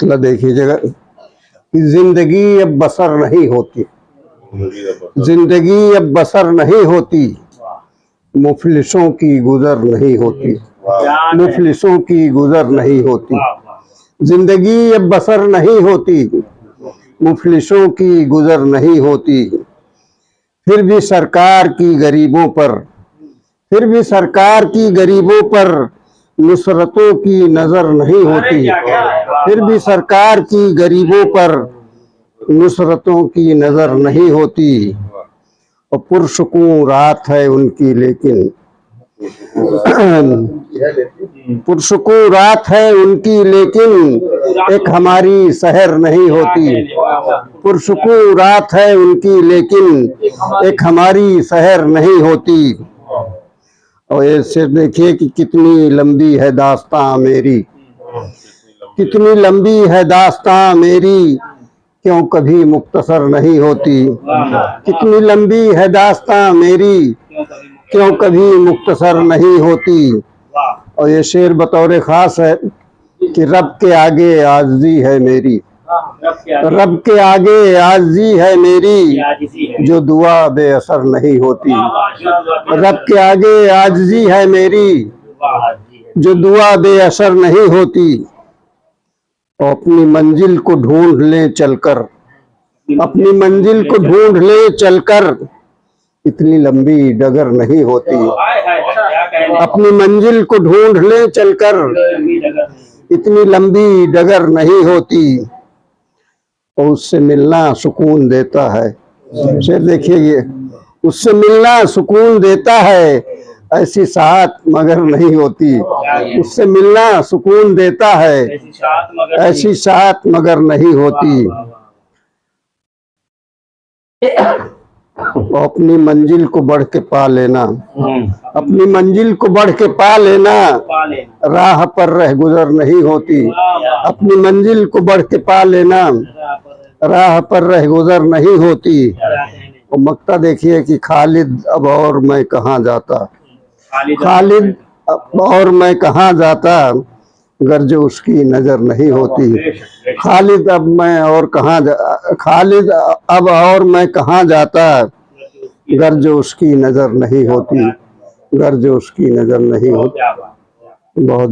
मतलब देखिएगा कि जिंदगी अब बसर नहीं होती, जिंदगी अब बसर नहीं होती, मुफलिसों की गुजर नहीं होती, मुफलिसों की गुजर नहीं होती। जिंदगी अब बसर नहीं होती, मुफलिसों की गुजर नहीं होती। फिर भी सरकार की गरीबों पर, फिर भी सरकार की गरीबों पर नुसरतों की नजर नहीं होती। फिर भी सरकार की गरीबों पर नुसरतों की नजर नहीं होती। और पुरसुकून रात है उनकी लेकिन पुरसुकून रात है उनकी लेकिन एक हमारी सहर नहीं होती। पुरसुकून रात है उनकी लेकिन एक हमारी सहर नहीं होती। और ऐसे देखिए कि कितनी लंबी है दास्तां मेरी, कितनी लंबी है दास्तां मेरी, क्यों कभी मुख्तसर नहीं होती। कितनी लंबी है दास्तां मेरी, क्यों कभी मुख्तसर नहीं होती। और ये शेर बतौर खास है कि रब के आगे आजिज़ी है मेरी, रब के आगे आजिज़ी है मेरी, जो दुआ बेअसर नहीं होती। रब के आगे आजिज़ी है मेरी, जो दुआ बेअसर नहीं होती। और अपनी मंजिल को ढूंढ ले चलकर, अपनी मंजिल को ढूंढ ले चलकर, इतनी लंबी डगर नहीं होती। अपनी मंजिल को ढूंढ ले चलकर, इतनी लंबी डगर नहीं होती। और उससे मिलना सुकून देता है। शेर देखिए ये, उससे मिलना सुकून देता है, ऐसी साहत मगर नहीं होती। उससे मिलना सुकून देता है, ऐसी साहत मगर नहीं होती। अपनी मंजिल को बढ़ के पा लेना, अपनी मंजिल को बढ़ के पा लेना, राह पर रह गुजर नहीं होती। अपनी मंजिल को बढ़ के पा लेना, राह पर रह गुजर नहीं होती। और मक्ता देखिए कि खालिद अब और मैं कहाँ जाता, खालिद अब और मैं कहाँ जाता, गर्ज उसकी नजर नहीं होती। खालिद अब मैं और कहाँ खालिद अब और मैं कहाँ जाता, गर्ज उसकी नजर नहीं होती, गर्ज उसकी नजर नहीं होती। बहुत